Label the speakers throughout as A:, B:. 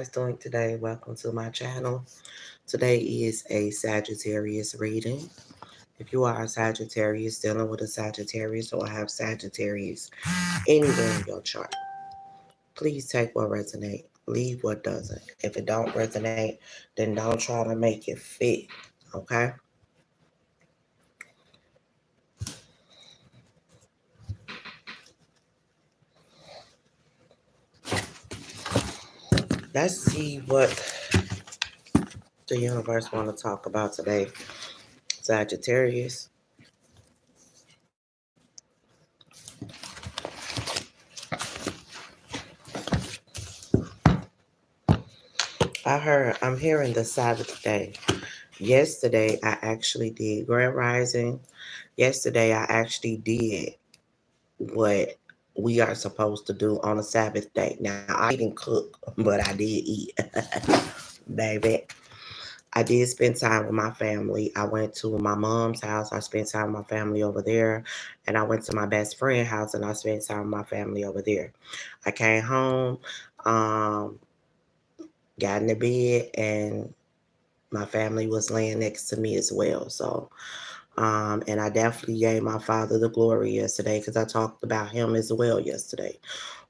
A: doing today? Welcome to my channel. Today is a Sagittarius reading. If you are a Sagittarius dealing with a Sagittarius or have Sagittarius anywhere in your chart, please take what resonates, leave what doesn't. If it don't resonate, then don't try to make it fit. Okay? Let's see what the universe want to talk about today. Sagittarius. I'm hearing the Sabbath day. Yesterday, I actually did Grand Rising. Yesterday, I actually did what we are supposed to do on a Sabbath day. Now, I didn't cook, but I did eat. Baby, I did spend time with my family. I went to my mom's house. I spent time with my family over there. And I went to my best friend's house and I spent time with my family over there. I came home, um, got in the bed, and my family was laying next to me as well. So, and I definitely gave my father the glory yesterday because I talked about him as well yesterday,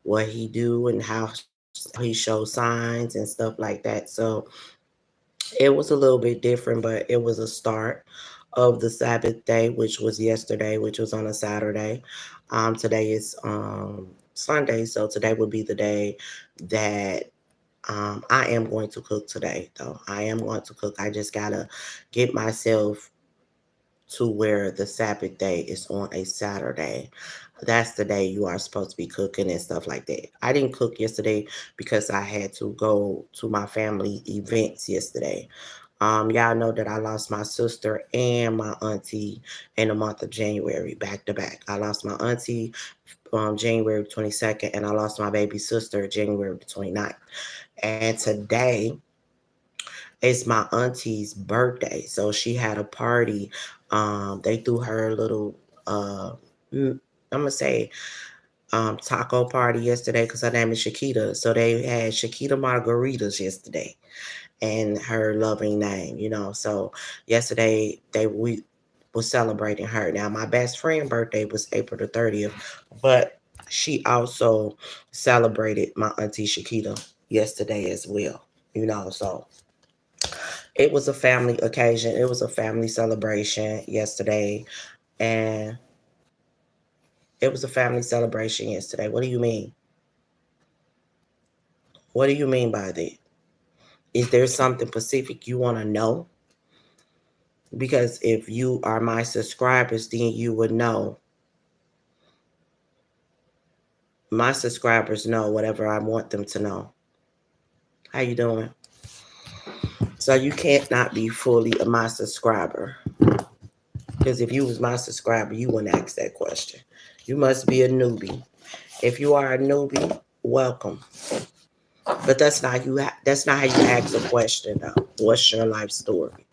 A: what he do and how he shows signs and stuff like that. So it was a little bit different, but it was a start of the Sabbath day, which was yesterday, which was on a Saturday. Today is Sunday, so today would be the day that I am going to cook today, though. I am going to cook. I just gotta get myself to where the Sabbath day is on a Saturday. That's the day you are supposed to be cooking and stuff like that. I didn't cook yesterday because I had to go to my family events yesterday. Y'all know that I lost my sister and my auntie in the month of January, back to back. I lost my auntie January 22nd, and I lost my baby sister January 29th. And today it's my auntie's birthday. So she had a party. They threw her a little I'm gonna say taco party yesterday because her name is Shakita. So they had Shakita margaritas yesterday and her loving name, you know. So yesterday we was celebrating her. Now my best friend birthday was April the 30th, but she also celebrated my auntie Shakita yesterday as well. You know, so it was a family occasion. It was a family celebration yesterday, and it was a family celebration yesterday. What do you mean? What do you mean by that? Is there something specific you want to know? Because if you are my subscribers, then you would know. My subscribers know whatever I want them to know. How you doing? So you can't not be fully my subscriber. Because if you was my subscriber, you wouldn't ask that question. You must be a newbie. If you are a newbie, welcome. But that's not how you ask a question though. What's your life story?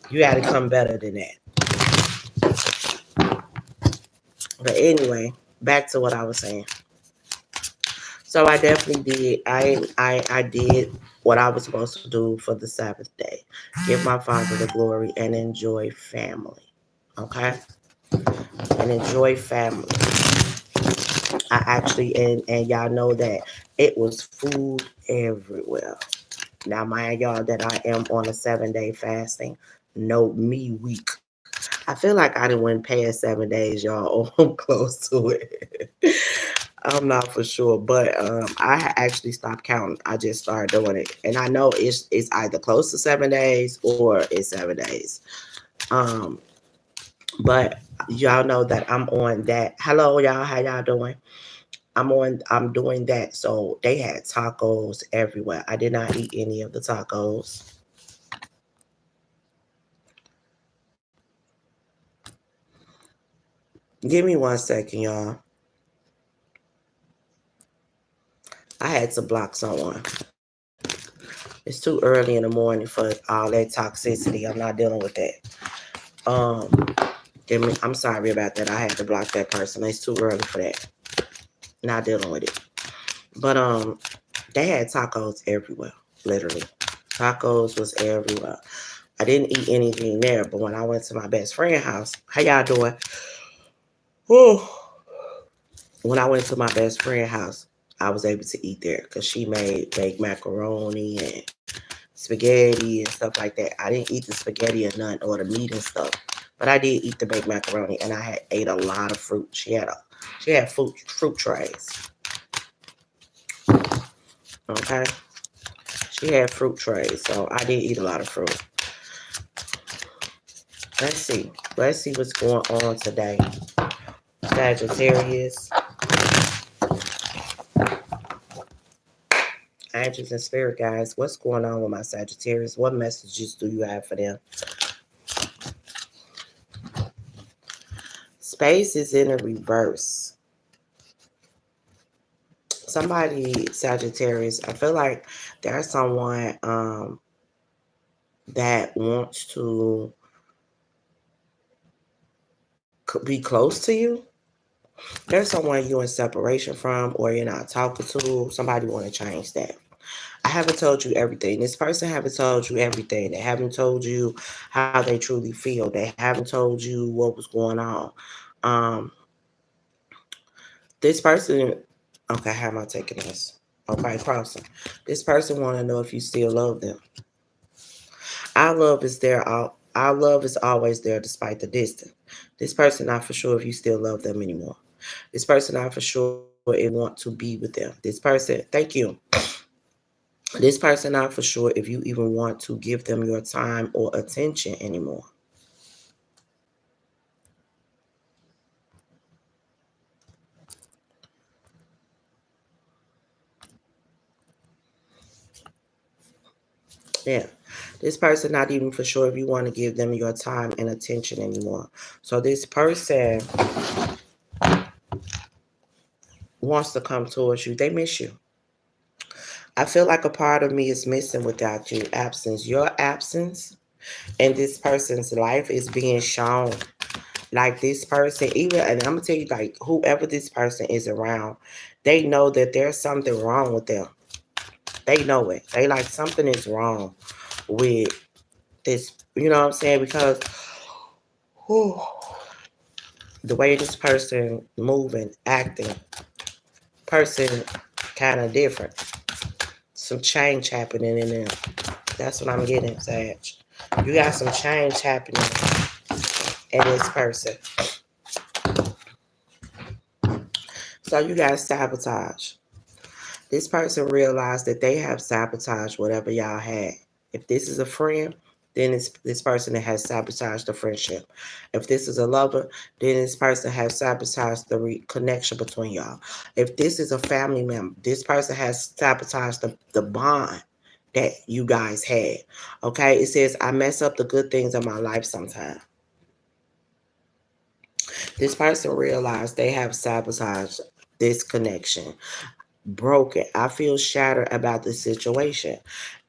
A: You gotta come better than that. But anyway, back to what I was saying. So I definitely did. I did what I was supposed to do for the Sabbath day. Give my father the glory and enjoy family. Okay? And enjoy family. I actually and y'all know that it was food everywhere. Now mind y'all that I am on a 7-day fasting. No me week. I feel like I didn't went past 7 days, y'all. Or I'm close to it. I'm not for sure, but I actually stopped counting. I just started doing it, and I know it's either close to 7 days or it's 7 days. Um, but y'all know that I'm on that. Hello, y'all. How y'all doing? I'm doing that. So they had tacos everywhere. I did not eat any of the tacos. Give me 1 second, y'all. I had to block someone. It's too early in the morning for all that toxicity. I'm not dealing with that. Um, I'm sorry about that. I had to block that person. It's too early for that. Not dealing with it. But They had tacos everywhere, literally. Tacos was everywhere. I didn't eat anything there, but when I went to my best friend's house, how y'all doing? Whew. When I went to my best friend's house, I was able to eat there because she made baked macaroni and spaghetti and stuff like that. I didn't eat the spaghetti or none or the meat and stuff, but I did eat the baked macaroni and I had ate a lot of fruit. She had fruit trays. Okay, she had fruit trays, so I did eat a lot of fruit. Let's see. Let's see what's going on today. Sagittarius, angels and spirit guys. What's going on with my Sagittarius? What messages do you have for them? Space is in a reverse. Somebody, Sagittarius, I feel like there's someone that wants to be close to you. There's someone you're in separation from or you're not talking to. Somebody want to change that. I haven't told you everything. This person haven't told you everything. They haven't told you how they truly feel. They haven't told you what was going on. Um, this person, okay, how am I taking this? Okay, crossing. This person want to know if you still love them. Our love is there. Our love is always there despite the distance. This person not for sure if you still love them anymore. This person not for sure it want to be with them. This person, thank you. This person not for sure if you even want to give them your time or attention anymore. Yeah. This person not even for sure if you want to give them your time and attention anymore. So this person wants to come towards you. They miss you. I feel like a part of me is missing without you. Absence. Your absence in this person's life is being shown. Like this person, even, and I'm gonna tell you, like whoever this person is around, they know that there's something wrong with them. They know it. They like something is wrong with this. You know what I'm saying? Because whew, the way this person moving, acting, person kind of different. Some change happening in them. That's what I'm getting, Sag. You got some change happening in this person. So you got sabotage. This person realized that they have sabotaged whatever y'all had. If this is a friend, then it's this person that has sabotaged the friendship. If this is a lover, then this person has sabotaged the connection between y'all. If this is a family member, this person has sabotaged the bond that you guys had. Okay, it says, I mess up the good things in my life sometimes. This person realized they have sabotaged this connection. Broken. I feel shattered about the situation.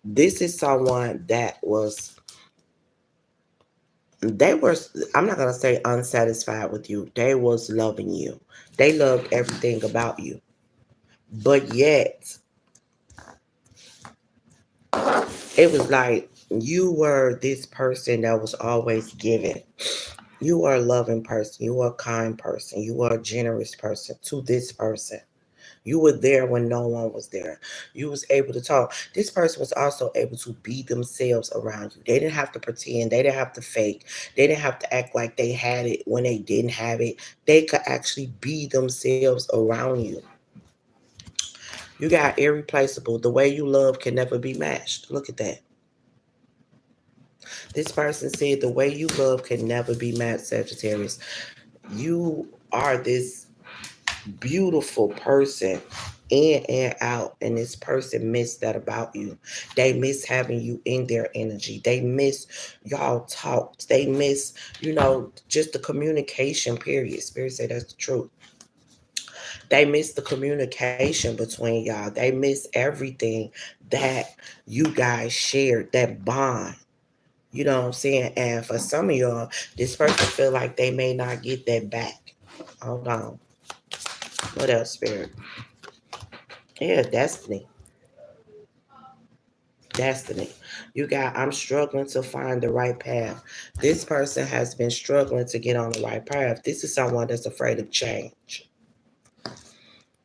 A: This is someone that they were, I'm not gonna say unsatisfied with you. They was loving you. They loved everything about you. But yet it was like you were this person that was always giving. You are a loving person. You are a kind person. You are a generous person to this person. You were there when no one was there. You was able to talk. This person was also able to be themselves around you. They didn't have to pretend. They didn't have to fake. They didn't have to act like they had it when they didn't have it. They could actually be themselves around you. You got irreplaceable. The way you love can never be matched. Look at that. This person said the way you love can never be matched, Sagittarius. You are this beautiful person in and out, and this person miss that about you. They miss having you in their energy. They miss y'all talks. They miss, just the communication, period. Spirit say that's the truth. They miss the communication between y'all. They miss everything that you guys shared, that bond. You know what I'm saying? And for some of y'all, this person feel like they may not get that back. Hold on. What else, Spirit? Yeah, destiny. Destiny. You got, I'm struggling to find the right path. This person has been struggling to get on the right path. This is someone that's afraid of change.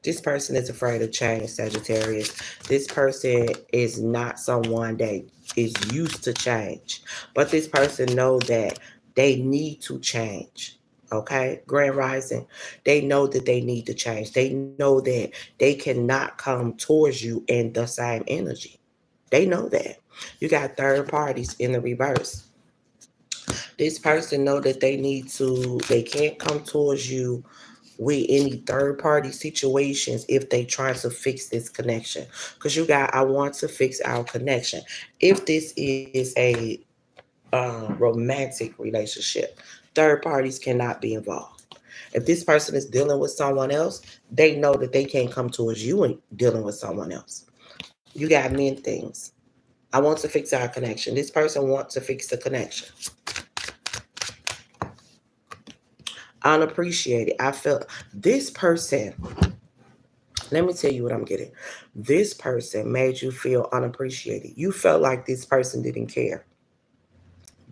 A: This person is afraid of change, Sagittarius. This person is not someone that is used to change. But this person know that they need to change. Okay? Grand Rising. They know that they need to change. They know that they cannot come towards you in the same energy. They know that. You got third parties in the reverse. This person know that they can't come towards you with any third party situations if they try to fix this connection. Because you got, I want to fix our connection. If this is a romantic relationship, third parties cannot be involved. If this person is dealing with someone else, they know that they can't come towards you and dealing with someone else. You got men things. I want to fix our connection. This person wants to fix the connection. Unappreciated. I feel this person, let me tell you what I'm getting. This person made you feel unappreciated. You felt like this person didn't care.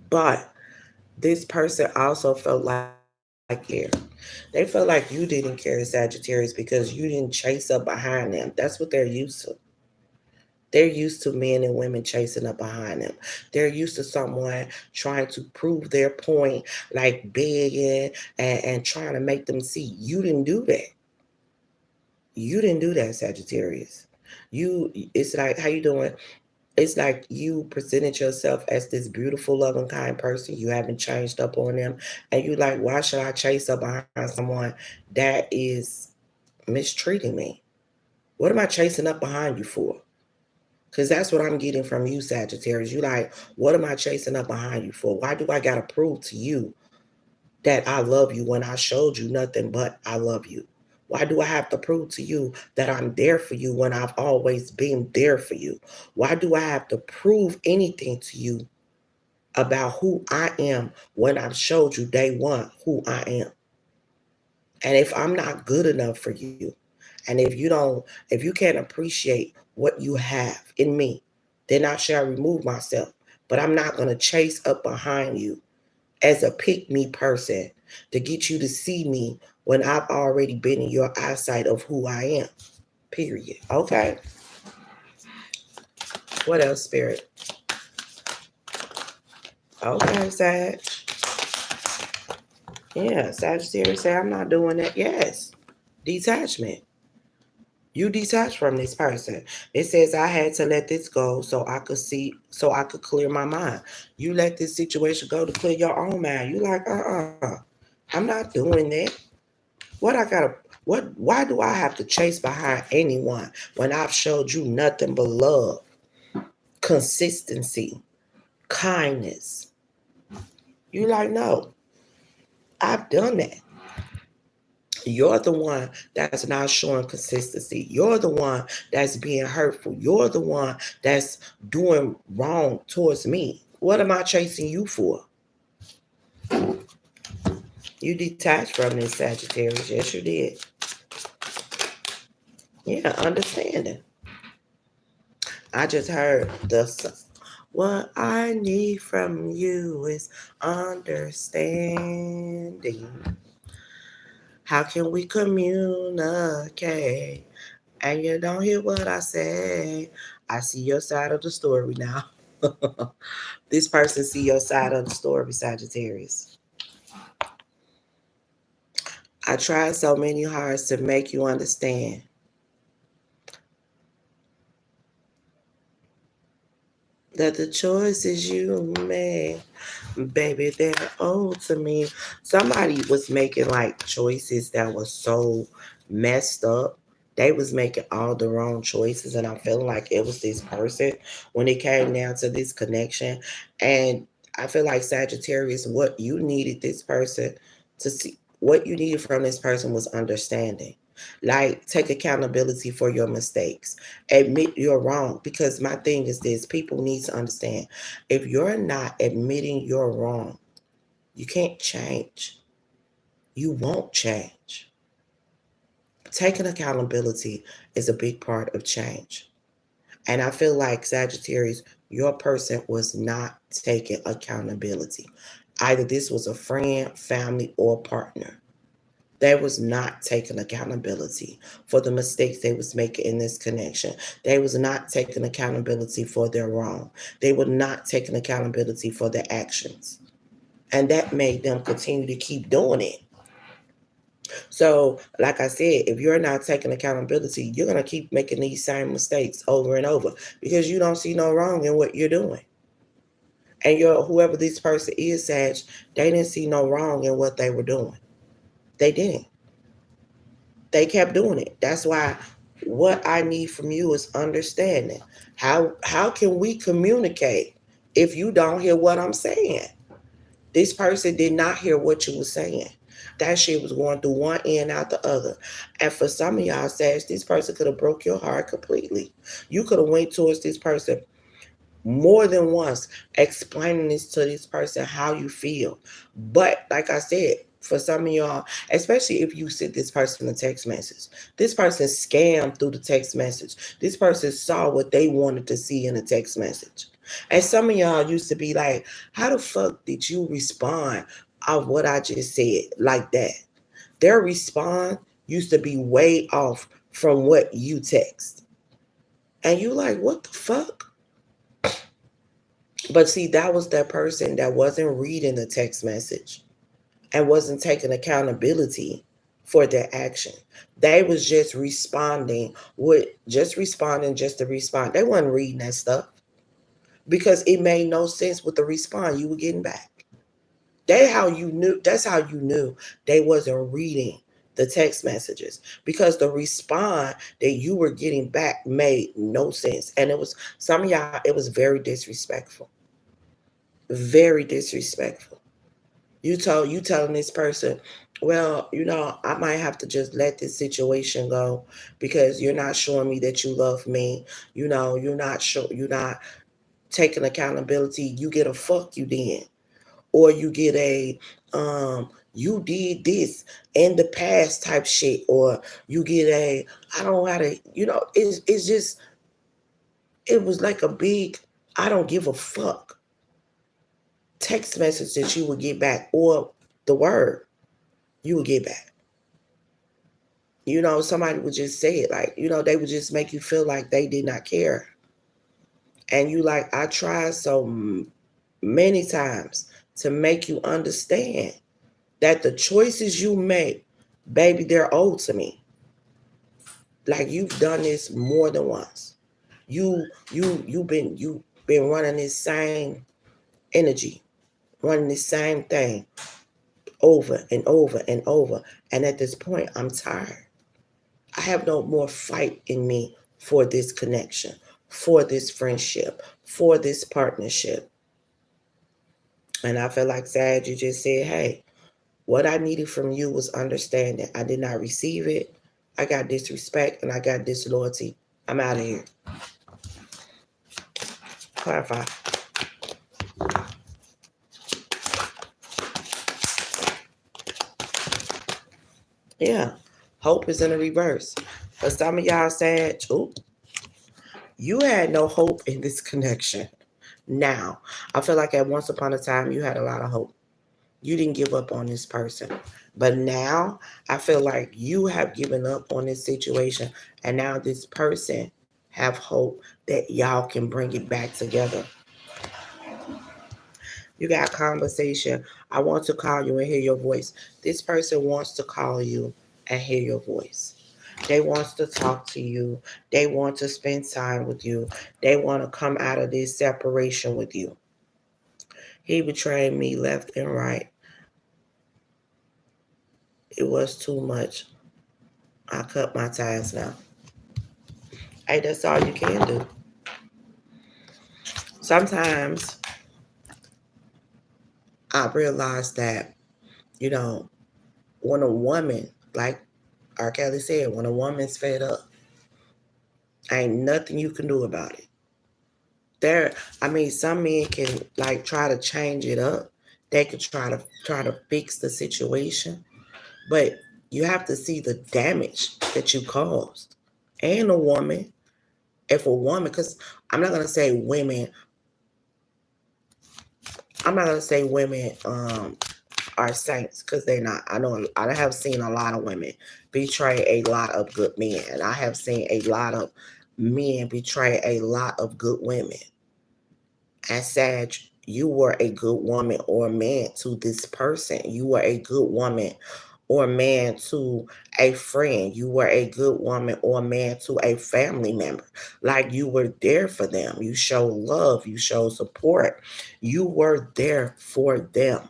A: But this person also felt like care. They felt like you didn't care, Sagittarius, because you didn't chase up behind them. That's what they're used to. They're used to men and women chasing up behind them. They're used to someone trying to prove their point, like begging and trying to make them see. You didn't do that. You didn't do that, Sagittarius. It's like, how you doing? It's like you presented yourself as this beautiful, loving, kind person. You haven't changed up on them. And you like, why should I chase up behind someone that is mistreating me? What am I chasing up behind you for? Because that's what I'm getting from you, Sagittarius. You like, what am I chasing up behind you for? Why do I got to prove to you that I love you when I showed you nothing but I love you? Why do I have to prove to you that I'm there for you when I've always been there for you? Why do I have to prove anything to you about who I am when I've showed you day one who I am? And if I'm not good enough for you, and if you can't appreciate what you have in me, then I shall remove myself. But I'm not going to chase up behind you as a pick me person to get you to see me when I've already been in your eyesight of who I am. Period. Okay. What else, Spirit? Okay, Sag. Yeah, Sagittarius say I'm not doing that. Yes. Detachment. You detach from this person. It says I had to let this go so I could clear my mind. You let this situation go to clear your own mind. You like, I'm not doing that. What I gotta why do I have to chase behind anyone when I've showed you nothing but love, consistency, kindness? You like, no, I've done that. You're the one that's not showing consistency. You're the one that's being hurtful. You're the one that's doing wrong towards me. What am I chasing you for? You detached from this, Sagittarius. Yes, you did. Yeah, understanding. I just heard what I need from you is understanding. How can we communicate? And you don't hear what I say. I see your side of the story now. This person see your side of the story, Sagittarius. I tried so many hard to make you understand that the choices you made, baby, they're old to me. Somebody was making like choices that were so messed up. They was making all the wrong choices, and I'm feeling like it was this person when it came down to this connection. And I feel like Sagittarius, what you needed this person to see, what you needed from this person was understanding. Like, take accountability for your mistakes. Admit you're wrong. Because my thing is this, people need to understand, if you're not admitting you're wrong, you can't change. You won't change. Taking accountability is a big part of change. And I feel like Sagittarius, your person was not taking accountability. Either this was a friend, family, or partner. They was not taking accountability for the mistakes they was making in this connection. They was not taking accountability for their wrong. They were not taking accountability for their actions. And that made them continue to keep doing it. So, like I said, if you're not taking accountability, you're going to keep making these same mistakes over and over because you don't see no wrong in what you're doing. And whoever this person is, Sag, they didn't see no wrong in what they were doing. They didn't. They kept doing it. That's why what I need from you is understanding. How can we communicate if you don't hear what I'm saying? This person did not hear what you were saying. That shit was going through one end out the other. And for some of y'all, Sag, this person could have broke your heart completely. You could have went towards this person more than once, explaining this to this person how you feel. But like I said, for some of y'all, especially if you sent this person a text message, this person scammed through the text message. This person saw what they wanted to see in a text message. And some of y'all used to be like, how the fuck did you respond of what I just said like that? Their response used to be way off from what you text. And you like, what the fuck? But see, that was that person that wasn't reading the text message and wasn't taking accountability for their action. They was just responding just to respond. They wasn't reading that stuff because it made no sense with the response you were getting back. That's how you knew they wasn't reading the text messages because the response that you were getting back made no sense. And it was some of y'all, it was very disrespectful. Very disrespectful. You telling this person, well, I might have to just let this situation go because you're not showing me that you love me. You're not taking accountability. You get a fuck you did. Or you get a you did this in the past type shit, or you get a I don't know how to, it's just it was like a big I don't give a fuck text message that you would get back, or the word you would get back. Somebody would just say it like, they would just make you feel like they did not care. And you like, I tried so many times to make you understand that the choices you make, baby, they're owed to me. Like you've done this more than once. You've been running this same energy, running this same thing over and over and over. And at this point, I'm tired. I have no more fight in me for this connection, for this friendship, for this partnership. And I feel like, Sad, you just said, hey, what I needed from you was understanding. I did not receive it. I got disrespect and I got disloyalty. I'm out of here. Clarify. Yeah. Hope is in the reverse. For some of y'all said, you had no hope in this connection. Now, I feel like at once upon a time, you had a lot of hope. You didn't give up on this person. But now, I feel like you have given up on this situation. And now this person have hope that y'all can bring it back together. You got conversation. I want to call you and hear your voice. This person wants to call you and hear your voice. They want to talk to you. They want to spend time with you. They want to come out of this separation with you. He betrayed me left and right. It was too much. I cut my ties now. Hey, that's all you can do. Sometimes I realize that, when a woman, like R. Kelly said, when a woman's fed up, ain't nothing you can do about it. Some men can like try to change it up. They could try to fix the situation, but you have to see the damage that you caused. And a woman, If a woman, because I'm not gonna say women, I'm not gonna say women are saints, because they're not. I have seen a lot of women betray a lot of good men, and I have seen a lot of men betray a lot of good women. And Sag, you were a good woman or man to this person. You were a good woman or man to a friend. You were a good woman or man to a family member. Like, you were there for them. You showed love. You showed support. You were there for them.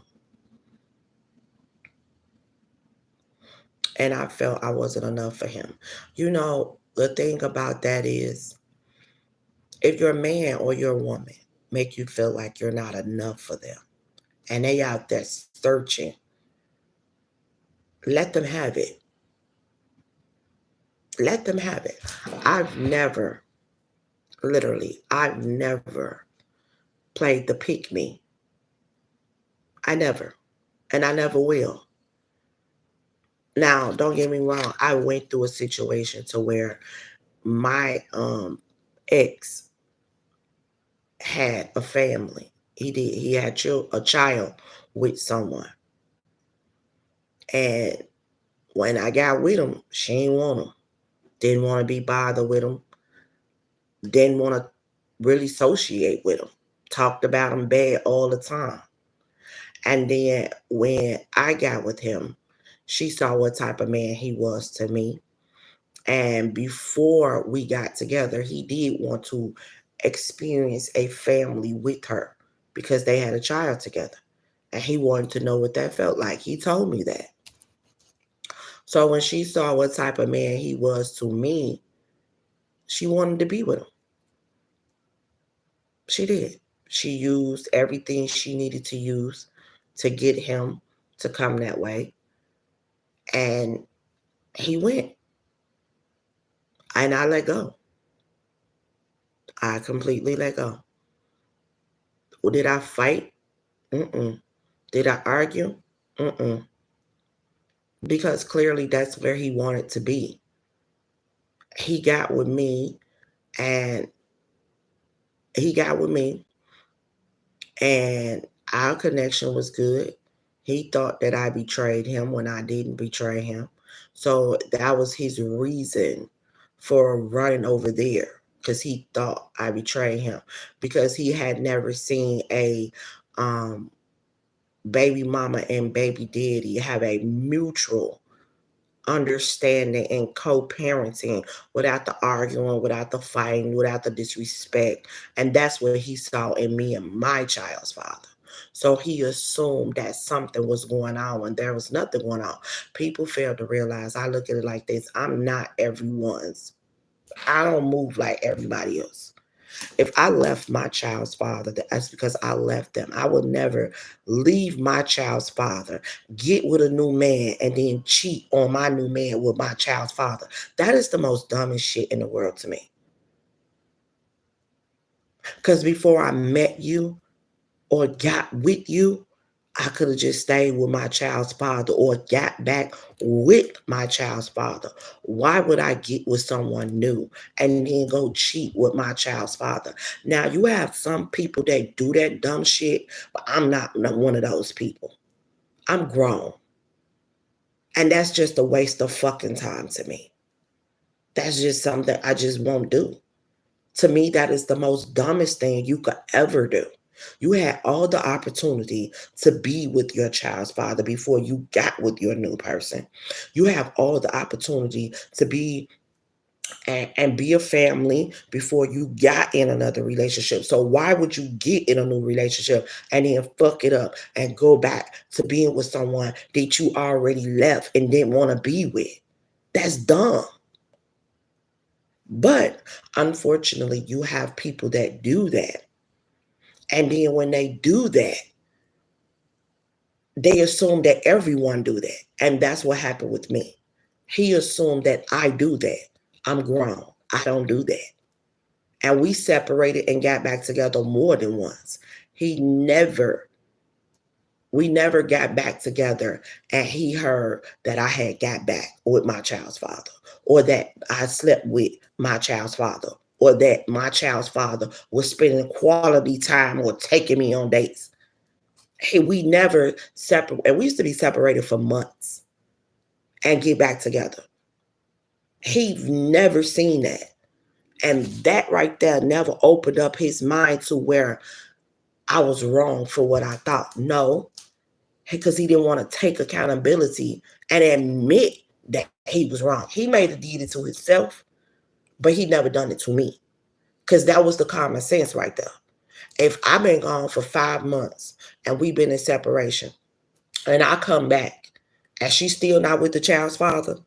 A: And I felt I wasn't enough for him. The thing about that is, if your man or your woman make you feel like you're not enough for them, and they out there searching, let them have it. Let them have it. I've never, literally, I've never played the pick me. I never. And I never will. Now, don't get me wrong. I went through a situation to where my ex had a family. He did. He had a child with someone. And when I got with him, she didn't want him. Didn't want to be bothered with him. Didn't want to really associate with him. Talked about him bad all the time. And then when I got with him, she saw what type of man he was to me. And before we got together, he did want to experience a family with her because they had a child together. And he wanted to know what that felt like. He told me that. So when she saw what type of man he was to me, she wanted to be with him. She did. She used everything she needed to use to get him to come that way. And he went. And I let go. I completely let go. Did I fight? Mm-mm. Did I argue? Mm-mm. Because clearly that's where he wanted to be. He got with me and he got with me and our connection was good. He thought that I betrayed him when I didn't betray him. So that was his reason for running over there, because he thought I betrayed him, because he had never seen a um, baby mama and baby daddy have a mutual understanding and co-parenting without the arguing, without the fighting, without the disrespect. And that's what he saw in me and my child's father. So he assumed that something was going on when there was nothing going on. People fail to realize, I look at it like this: I'm not everyone's. I don't move like everybody else. If I left my child's father, that's because I left them. I would never leave my child's father, get with a new man, and then cheat on my new man with my child's father. That is the most dumbest shit in the world to me. Because before I met you or got with you, I could have just stayed with my child's father or got back with my child's father. Why would I get with someone new and then go cheat with my child's father? Now, you have some people that do that dumb shit, but I'm not one of those people. I'm grown. And that's just a waste of fucking time to me. That's just something I just won't do. To me, that is the most dumbest thing you could ever do. You had all the opportunity to be with your child's father before you got with your new person. You have all the opportunity to be and be a family before you got in another relationship. So why would you get in a new relationship and then fuck it up and go back to being with someone that you already left and didn't want to be with? That's dumb. But unfortunately, you have people that do that. And then when they do that, they assume that everyone do that. And that's what happened with me. He assumed that I do that. I'm grown. I don't do that. And we separated and got back together more than once. He never, we never got back together and he heard that I had got back with my child's father or that I slept with my child's father or that my child's father was spending quality time or taking me on dates. Hey, we never separate, and we used to be separated for months and get back together. He never seen that. And that right there never opened up his mind to where I was wrong for what I thought. No, because he didn't want to take accountability and admit that he was wrong. He may have did it to himself, but he never done it to me. Because that was the common sense right there. If I've been gone for 5 months and we've been in separation, and I come back and she's still not with the child's father,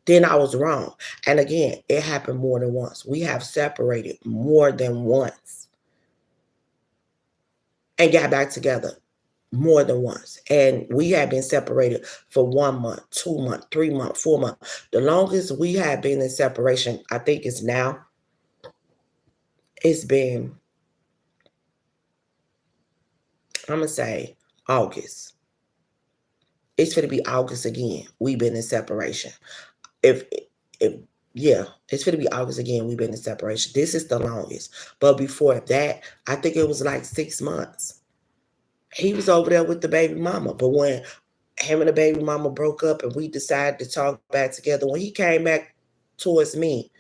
A: then I was wrong. And again, it happened more than once. We have separated more than once and got back together more than once. And we have been separated for 1 month, 2 months, 3 months, 4 months. The longest we have been in separation, I think is now, it's been, I'm going to say August. It's going to be August again. We've been in separation. If yeah, it's going to be August again. We've been in separation. This is the longest. But before that, I think it was like 6 months. He was over there with the baby mama. But when him and the baby mama broke up and we decided to talk back together, when he came back towards me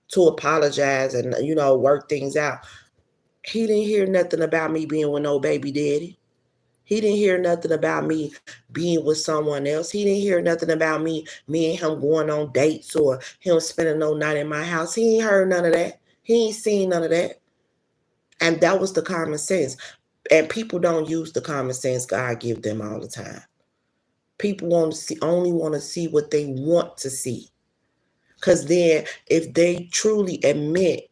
A: to apologize and, work things out, he didn't hear nothing about me being with no baby daddy. He didn't hear nothing about me being with someone else. He didn't hear nothing about me and him going on dates or him spending no night in my house. He ain't heard none of that. He ain't seen none of that. And that was the common sense. And people don't use the common sense God give them all the time. People only want to see what they want to see. Because then if they truly admit,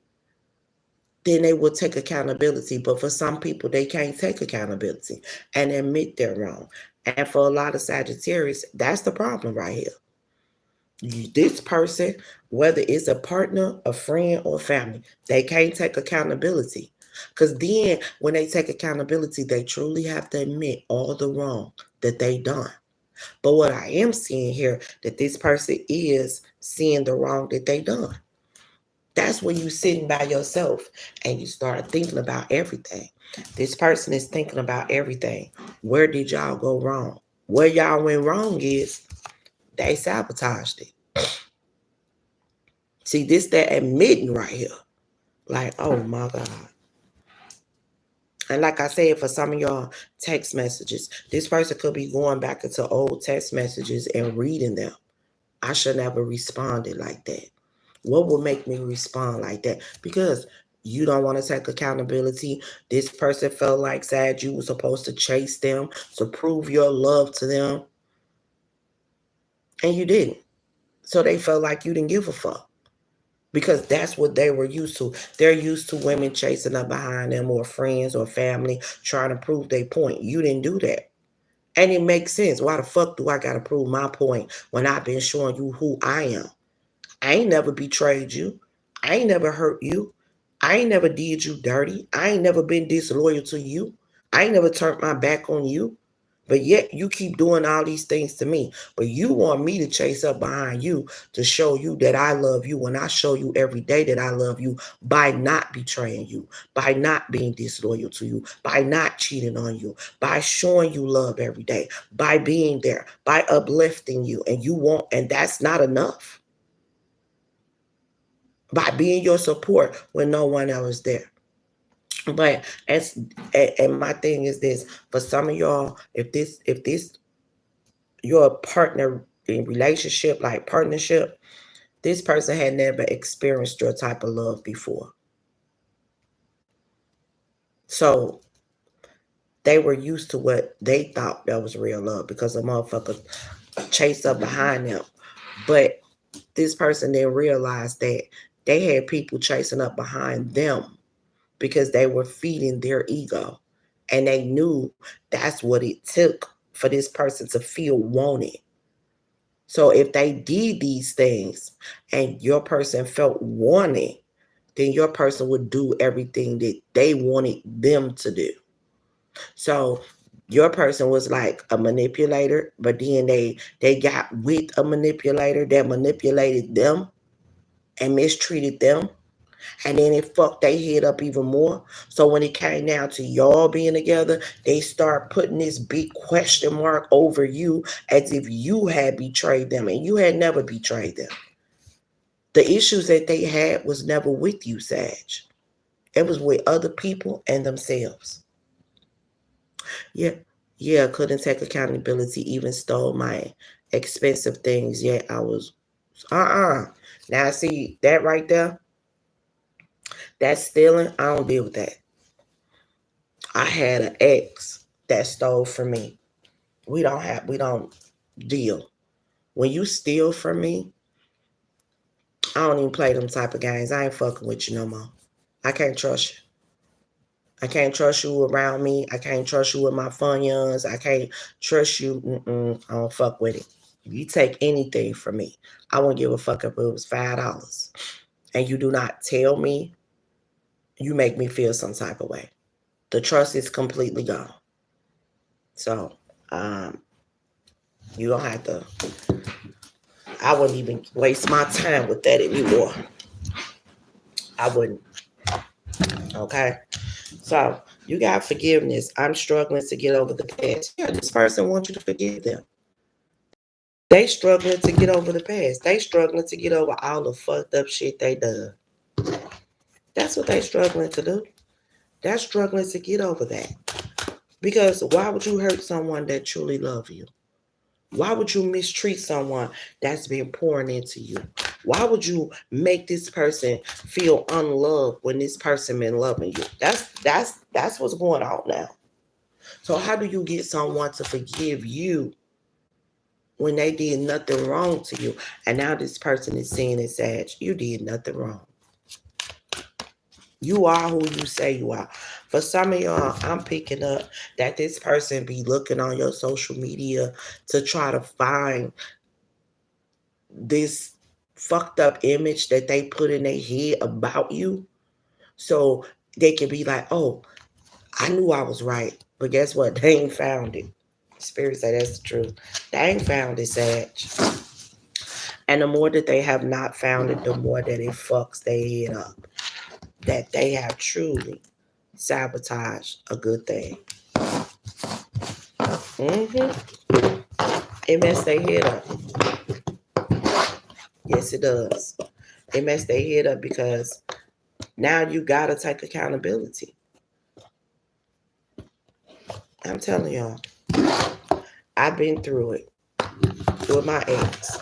A: then they will take accountability. But for some people, they can't take accountability and admit they're wrong. And for a lot of Sagittarius, that's the problem right here. This person, whether it's a partner, a friend, or family, they can't take accountability. Because then when they take accountability, they truly have to admit all the wrong that they done. But what I am seeing here, that this person is seeing the wrong that they done. That's when you sitting by yourself and you start thinking about everything. This person is thinking about everything. Where did y'all go wrong? Where y'all went wrong is they sabotaged it. See, this that admitting right here. Like, oh my God. And like I said, for some of y'all text messages, this person could be going back into old text messages and reading them. I should never responded like that. What would make me respond like that? Because you don't want to take accountability. This person felt like sad you were supposed to chase them, to prove your love to them. And you didn't. So they felt like you didn't give a fuck. Because that's what they were used to. They're used to women chasing up behind them or friends or family trying to prove their point. You didn't do that. And it makes sense. Why the fuck do I got to prove my point when I've been showing you who I am? I ain't never betrayed you. I ain't never hurt you. I ain't never did you dirty. I ain't never been disloyal to you. I ain't never turned my back on you. But yet you keep doing all these things to me. But you want me to chase up behind you to show you that I love you when I show you every day that I love you by not betraying you, by not being disloyal to you, by not cheating on you, by showing you love every day, by being there, by uplifting you. And that's not enough. By being your support when no one else is there. But and my thing is this: for some of y'all, if this your partner in relationship, like partnership, this person had never experienced your type of love before. So they were used to what they thought that was real love because a motherfucker chased up behind them. But this person didn't realize that they had people chasing up behind them because they were feeding their ego. And they knew that's what it took for this person to feel wanted. So if they did these things and your person felt wanted, then your person would do everything that they wanted them to do. So your person was like a manipulator, but then they got with a manipulator that manipulated them and mistreated them. And then it fucked their head up even more. So when it came down to y'all being together, they start putting this big question mark over you as if you had betrayed them, and you had never betrayed them. The issues that they had was never with you, Sag. It was with other people and themselves. Yeah, yeah, couldn't take accountability, even stole my expensive things. Yet I was, Now see that right there, that stealing, I don't deal with that. I had an ex that stole from me. We don't deal. When you steal from me, I don't even play them type of games. I ain't fucking with you no more. I can't trust you. I can't trust you around me. I can't trust you with my funds. I can't trust you. I don't fuck with it. If you take anything from me, I wouldn't give a fuck if it was $5. And you do not tell me, you make me feel some type of way. The trust is completely gone. So, you don't have to. I wouldn't even waste my time with that anymore. I wouldn't. Okay. So you got forgiveness. I'm struggling to get over the past. Yeah, this person wants you to forgive them. They struggling to get over the past. They struggling to get over all the fucked up shit they done. That's what they struggling to do. They're struggling to get over that. Because why would you hurt someone that truly love you? Why would you mistreat someone that's been pouring into you? Why would you make this person feel unloved when this person been loving you? That's what's going on now. So how do you get someone to forgive you when they did nothing wrong to you? And now this person is saying it, Sag, you did nothing wrong. You are who you say you are. For some of y'all, I'm picking up that this person be looking on your social media to try to find this fucked up image that they put in their head about you. So they can be like, oh, I knew I was right. But guess what? They ain't found it. Spirit say that's the truth. They ain't found it, Sag. And the more that they have not found it, the more that it fucks their head up. That they have truly sabotaged a good thing. It messed their head up. Yes, it does. It messed their head up because now you gotta take accountability. I'm telling y'all, I've been through it with my ex,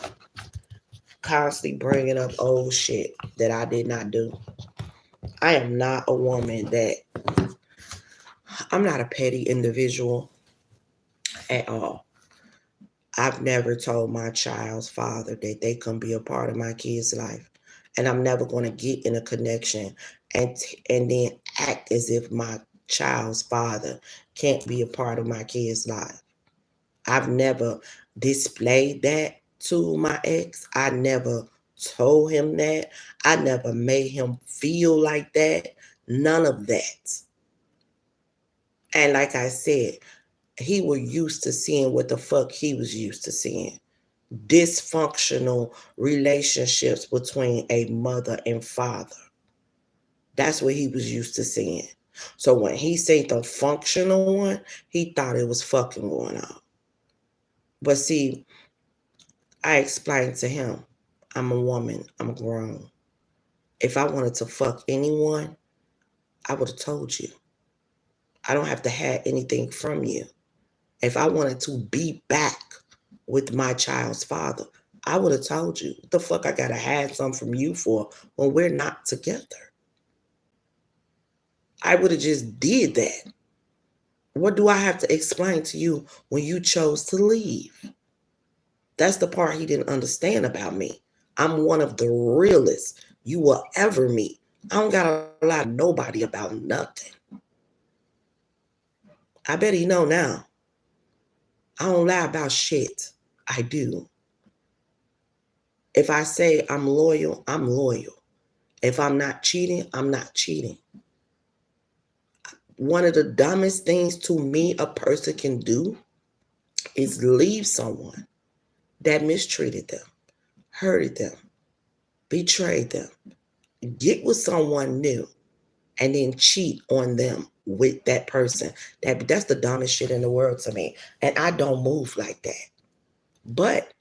A: constantly bringing up old shit that I did not do. I am not a woman that, I'm not a petty individual at all. I've never told my child's father that they can be a part of my kid's life. And I'm never going to get in a connection and then act as if my child's father can't be a part of my kid's life. I've never displayed that to my ex. I never told him that. I never made him feel like that. None of that. And like I said, he was used to seeing what the fuck he was used to seeing. Dysfunctional relationships between a mother and father. That's what he was used to seeing. So when he said the functional one, he thought it was fucking going on. But see, I explained to him, I'm a woman, I'm grown. If I wanted to fuck anyone, I would have told you. I don't have to have anything from you. If I wanted to be back with my child's father, I would have told you. What the fuck I gotta have something from you for when we're not together? I would have just did that. What do I have to explain to you when you chose to leave? That's the part he didn't understand about me. I'm one of the realest you will ever meet. I don't gotta lie to nobody about nothing. I bet he know now. I don't lie about shit. I do. If I say I'm loyal, I'm loyal. If I'm not cheating, I'm not cheating. One of the dumbest things to me a person can do is leave someone that mistreated them, hurted them, betrayed them. get with someone new and then cheat on them with that person. That's the dumbest shit in the world to me. And I don't move like that. But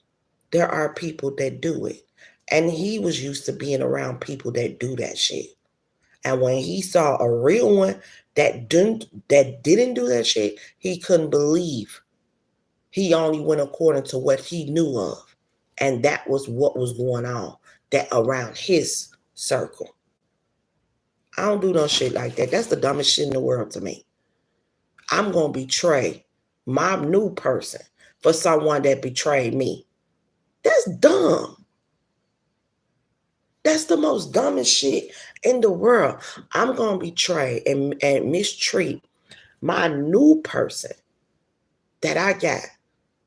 A: there are people that do it. And he was used to being around people that do that shit. And when he saw a real one that didn't do that shit, he couldn't believe. He only went according to what he knew of. And that was what was going on that around his circle. I don't do no shit like that. That's the dumbest shit in the world to me. I'm going to betray my new person for someone that betrayed me. That's dumb. That's the most dumbest shit in the world. I'm going to betray and mistreat my new person that I got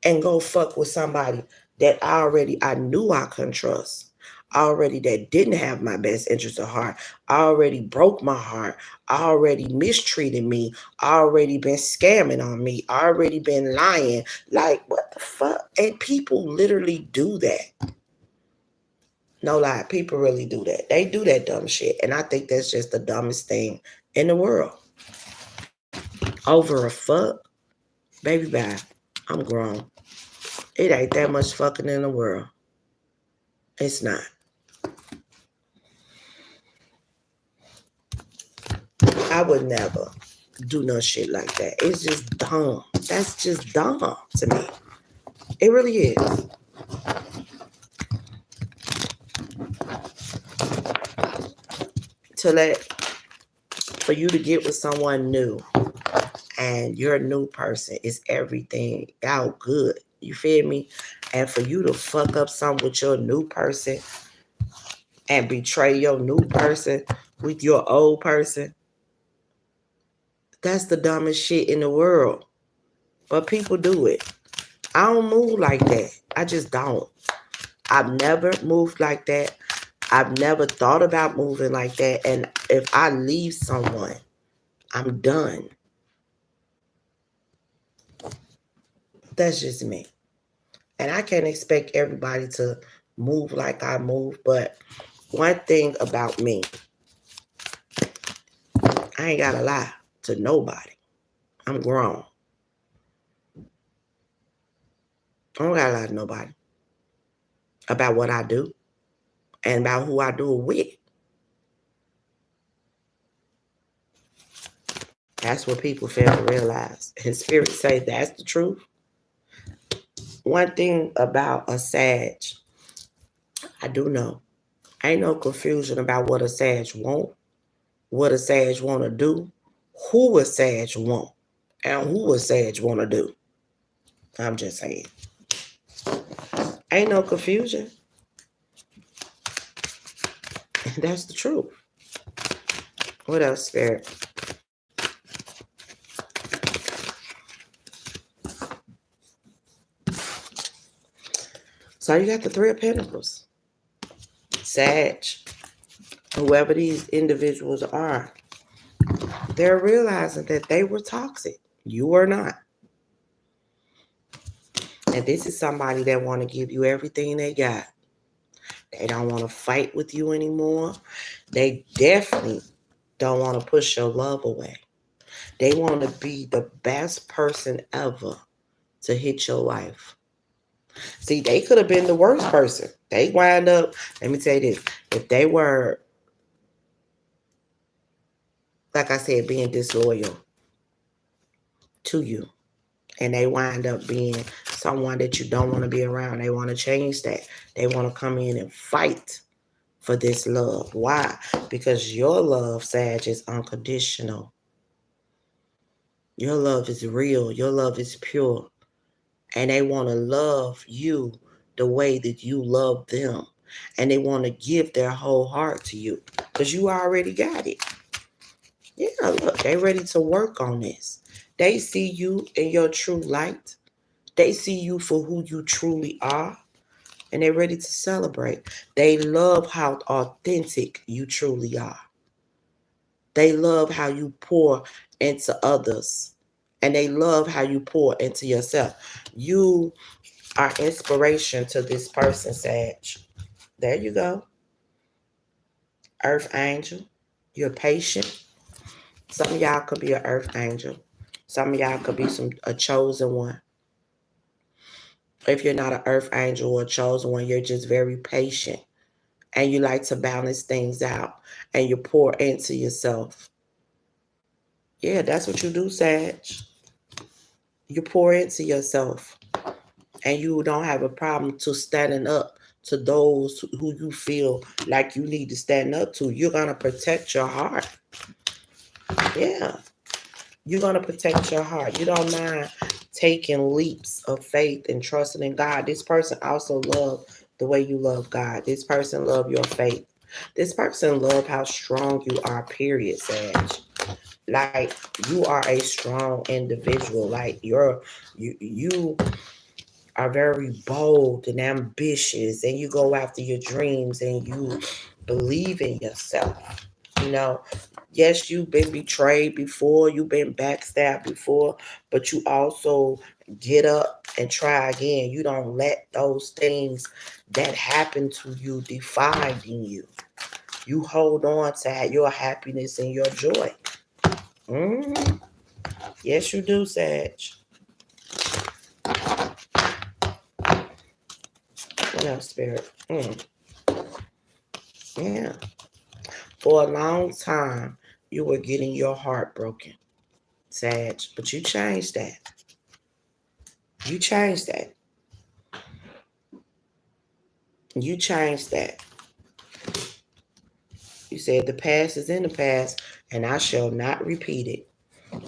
A: and go fuck with somebody that I knew I couldn't trust. Already that didn't have my best interest at heart. Already broke my heart. Already mistreated me. Already been scamming on me. Already been lying. Like, what the fuck? And people literally do that. No lie, people really do that. They do that dumb shit. And I think that's just the dumbest thing in the world. Over a fuck? Baby, bye. I'm grown. It ain't that much fucking in the world. It's not. I would never do no shit like that. It's just dumb. That's just dumb to me. It really is. For you to get with someone new and your new person is everything out good. You feel me? And for you to fuck up something with your new person and betray your new person with your old person, that's the dumbest shit in the world. But people do it. I don't move like that. I just don't. I've never moved like that. I've never thought about moving like that. And if I leave someone, I'm done. That's just me. And I can't expect everybody to move like I move. But one thing about me, I ain't got to lie to nobody. I'm grown. I don't got to lie to nobody about what I do and about who I do it with. That's what people fail to realize. And Spirit say that's the truth. One thing about a Sag, I do know. Ain't no confusion about what a Sag want, what a Sag want to do, who a Sag want, and who a Sag want to do. I'm just saying. Ain't no confusion. That's the truth. What else, Spirit? So you got the Three of Pentacles. Sag, whoever these individuals are, they're realizing that they were toxic. You are not. And this is somebody that want to give you everything they got. They don't want to fight with you anymore. They definitely don't want to push your love away. They want to be the best person ever to hit your life. See, they could have been the worst person. They wind up, let me tell you this, if they were, like I said, being disloyal to you, and they wind up being someone that you don't want to be around, they want to change that. They want to come in and fight for this love. Why? Because your love, Sag, is unconditional. Your love is real. Your love is pure. And they want to love you the way that you love them. And they want to give their whole heart to you because you already got it. Yeah, look, they're ready to work on this. They see you in your true light. They see you for who you truly are. And they're ready to celebrate. They love how authentic you truly are. They love how you pour into others. And they love how you pour into yourself. You are inspiration to this person, Sag. There you go. Earth angel. You're patient. Some of y'all could be an earth angel. Some of y'all could be a chosen one. If you're not an earth angel or a chosen one, you're just very patient. And you like to balance things out. And you pour into yourself. Yeah, that's what you do, Sag. You pour into yourself. And you don't have a problem to standing up to those who you feel like you need to stand up to. You're going to protect your heart. Yeah. You're going to protect your heart. You don't mind taking leaps of faith and trusting in God. This person also loves the way you love God. This person loves your faith. This person loves how strong you are, period, Sag. Like, you are a strong individual. Like, you are very bold and ambitious, and you go after your dreams, and you believe in yourself. You know, yes, you've been betrayed before, you've been backstabbed before, but you also get up and try again. You don't let those things that happen to you define you. You hold on to your happiness and your joy. Mm-hmm. Yes, you do, Sag. What else, Spirit? Yeah. For a long time, you were getting your heart broken, Sag, but you changed that. You changed that. You changed that. You said the past is in the past, and I shall not repeat it.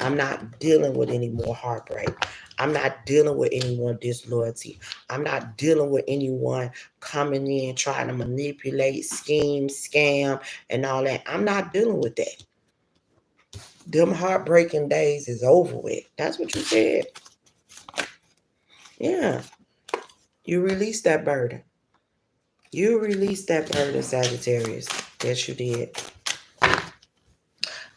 A: I'm not dealing with any more heartbreak. I'm not dealing with any more disloyalty. I'm not dealing with anyone coming in trying to manipulate, scheme, scam, and all that. I'm not dealing with that. Them heartbreaking days is over with. That's what you said. Yeah. You released that burden. You released that burden, Sagittarius. Yes, you did.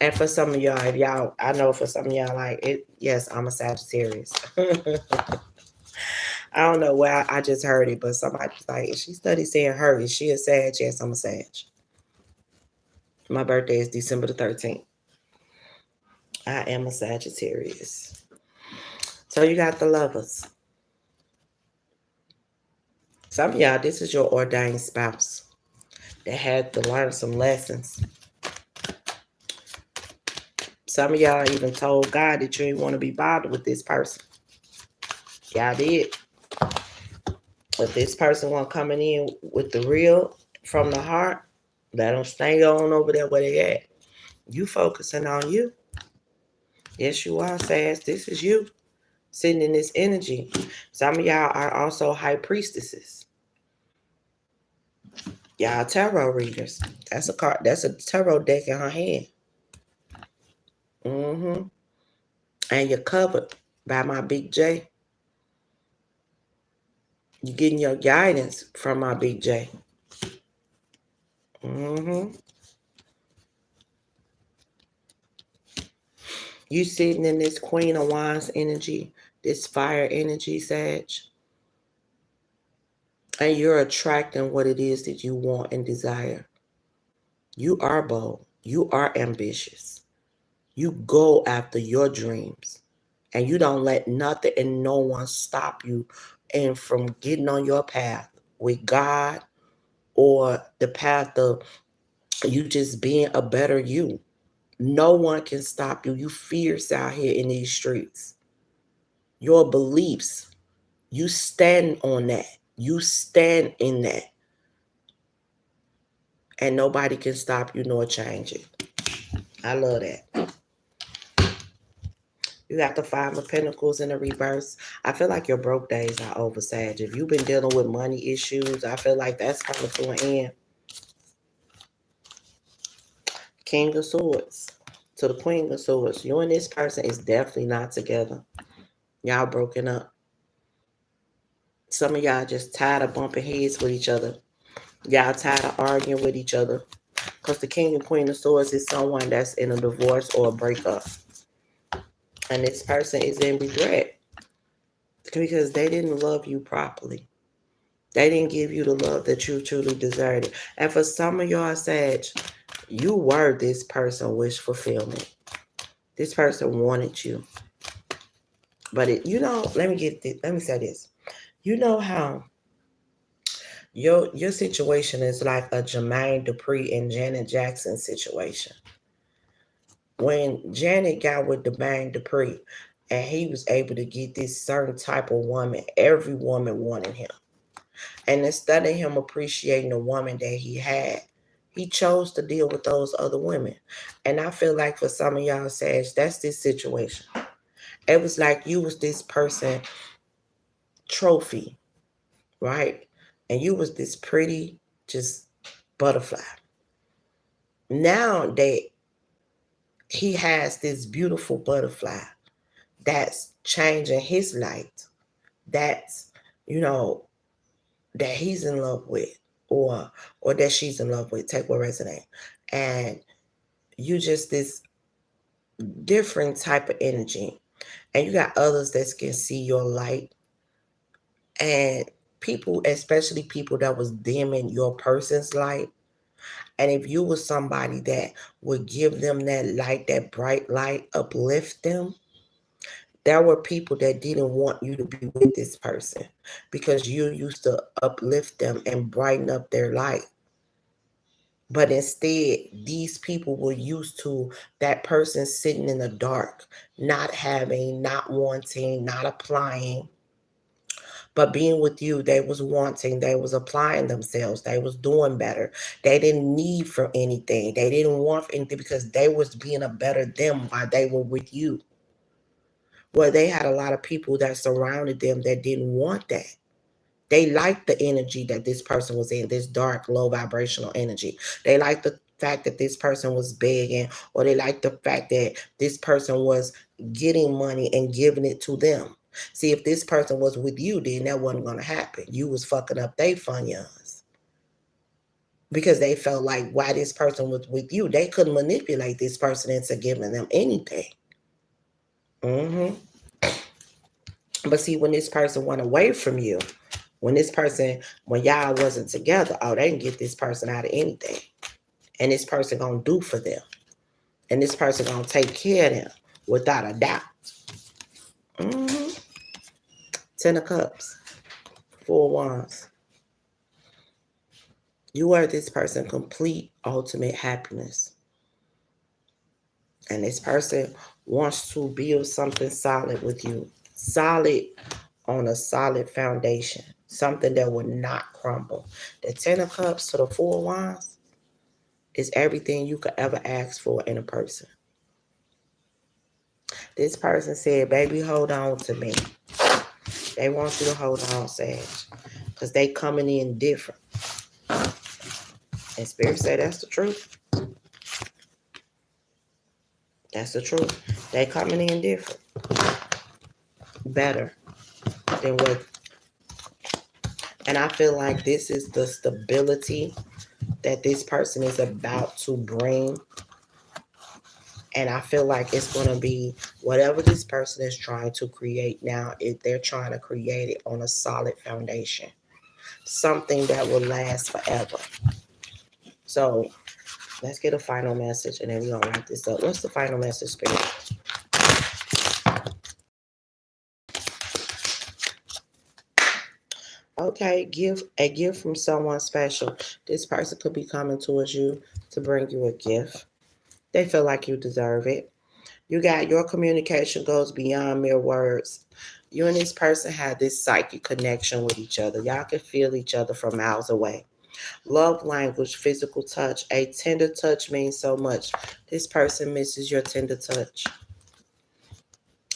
A: And for some of y'all, if y'all, I know for some of y'all, like it, yes, I'm a Sagittarius. I don't know where I just heard it, but somebody's like, she studied saying her. Is she a Sag? Yes, I'm a Sag. My birthday is December the 13th. I am a Sagittarius. So you got the lovers. Some of y'all, this is your ordained spouse that had to learn some lessons. Some of y'all even told God that you didn't want to be bothered with this person. Y'all did. If this person want coming in with the real from the heart, let them stay on over there where they at. You focusing on you. Yes, you are, Sass. This is you sitting in this energy. Some of y'all are also high priestesses. Y'all tarot readers. That's a card. That's a tarot deck in her hand. And you're covered by my big J. You're getting your guidance from my big J. You sitting in this Queen of Wands energy, this fire energy, Sag. And you're attracting what it is that you want and desire. You are bold. You are ambitious. You go after your dreams. And you don't let nothing and no one stop you and from getting on your path with God or the path of you just being a better you. No one can stop you. You fierce out here in these streets. Your beliefs, you stand on that. You stand in that. And nobody can stop you nor change it. I love that. You got the Five of Pentacles in the reverse. I feel like your broke days are over, Sag. If you've been dealing with money issues, I feel like that's coming to an end. King of Swords to the Queen of Swords. You and this person is definitely not together. Y'all broken up. Some of y'all just tired of bumping heads with each other. Y'all tired of arguing with each other. Because the King and Queen of Swords is someone that's in a divorce or a breakup. And this person is in regret. Because they didn't love you properly. They didn't give you the love that you truly deserved. And for some of y'all, Sag, You were this person wish fulfillment. This person wanted you. But let me say this. You know how your situation is like a Jermaine Dupri and Janet Jackson situation. When Janet got with Jermaine Dupri and he was able to get this certain type of woman, every woman wanted him. And instead of him appreciating the woman that he had, he chose to deal with those other women. And I feel like for some of y'all Sag, that's this situation. It was like you was this person trophy, right? And you was this pretty just butterfly. Now that he has this beautiful butterfly that's changing his light, that's, you know, that he's in love with, or that she's in love with, take what resonate. And you just this different type of energy. And you got others that can see your light. And people, especially people that was dimming your person's light. And if you was somebody that would give them that light, that bright light, uplift them, there were people that didn't want you to be with this person because you used to uplift them and brighten up their light. But instead, these people were used to that person sitting in the dark, not having, not wanting, not applying. But being with you, they was wanting, they was applying themselves, they was doing better. They didn't need for anything. They didn't want for anything because they was being a better them while they were with you. Well, they had a lot of people that surrounded them that didn't want that. They liked the energy that this person was in, this dark, low vibrational energy. They liked the fact that this person was begging, or they liked the fact that this person was getting money and giving it to them. See, if this person was with you, then that wasn't going to happen. You was fucking up their funds because they felt like why this person was with you, they couldn't manipulate this person into giving them anything. Mm-hmm. But see, when this person went away from you, when y'all wasn't together, oh, they can get this person out of anything. And this person gonna do for them. And this person gonna take care of them without a doubt. Mm-hmm. 10 of Cups. 4 Wands. You are this person complete, ultimate happiness. And this person wants to build something solid with you. Solid on a solid foundation. Something that will not crumble. The 10 of Cups to the 4 Wands is everything you could ever ask for in a person. This person said, baby, hold on to me. They want you to hold on, Sag. Because they coming in different. And Spirit said that's the truth. That's the truth. They coming in different. Better than what. And I feel like this is the stability that this person is about to bring. And I feel like it's going to be whatever this person is trying to create now, they're trying to create it on a solid foundation. Something that will last forever. So let's get a final message and then we're going to wrap this up. What's the final message, Spirit? Okay, a gift from someone special. This person could be coming towards you to bring you a gift. They feel like you deserve it. You got your communication goes beyond mere words. You and this person have this psychic connection with each other. Y'all can feel each other from miles away. Love language, physical touch. A tender touch means so much. This person misses your tender touch.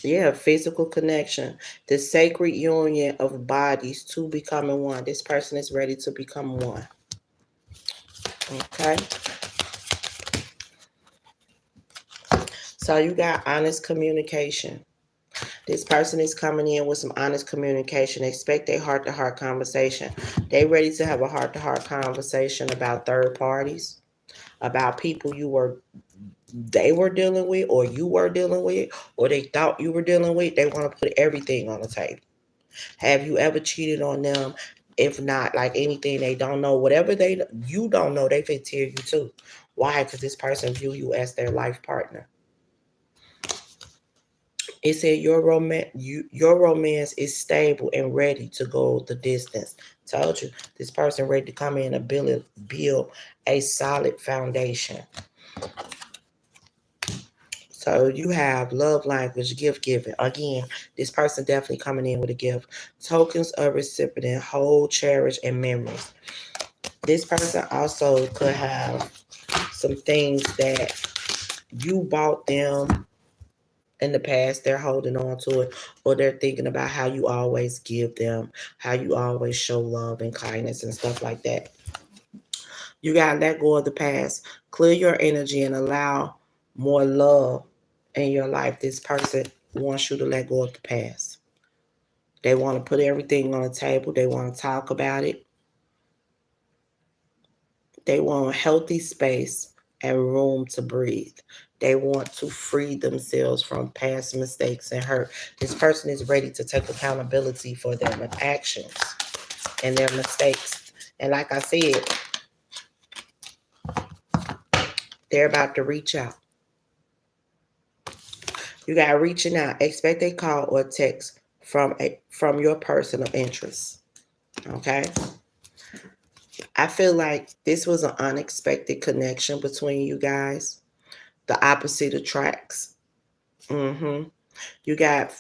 A: Yeah, physical connection. The sacred union of bodies, two becoming one. This person is ready to become one. Okay. So you got honest communication. This person is coming in with some honest communication. Expect a heart-to-heart conversation. They ready to have a heart-to-heart conversation about third parties, about people they were dealing with, or you were dealing with, or they thought you were dealing with. They want to put everything on the table. Have you ever cheated on them? If not, like anything they don't know, whatever you don't know, they can tear you too. Why? Because this person view you as their life partner. It said your romance is stable and ready to go the distance. Told you, this person ready to come in and build a solid foundation. So you have love language, gift giving. Again, this person definitely coming in with a gift. Tokens of recipient, hold, cherish, and memories. This person also could have some things that you bought them in the past. They're holding on to it, or they're thinking about how you always give them, how you always show love and kindness and stuff like that. You got to let go of the past, clear your energy, and allow more love in your life. This person wants you to let go of the past. They want to put everything on the table. They want to talk about it. They want a healthy space and room to breathe. They want to free themselves from past mistakes and hurt. This person is ready to take accountability for their actions and their mistakes. And like I said, they're about to reach out. You got reaching out. Expect a call or text from your person of interest. Okay? I feel like this was an unexpected connection between you guys. The opposite attracts. You got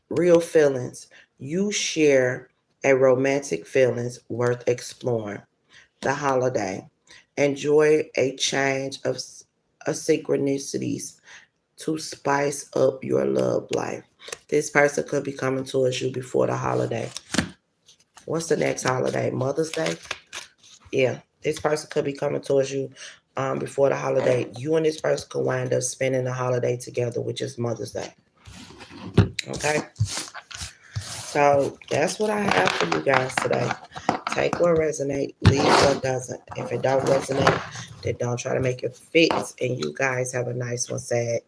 A: real feelings. You share a romantic feelings worth exploring. The holiday. Enjoy a change of synchronicities to spice up your love life. This person could be coming towards you before the holiday. What's the next holiday? Mother's Day? Yeah, this person could be coming towards you before the holiday. You and this person could wind up spending the holiday together, which is Mother's Day. Okay? So that's what I have for you guys today. Take what resonates, leave what doesn't. If it don't resonate, then don't try to make it fit. And you guys have a nice one, Sag.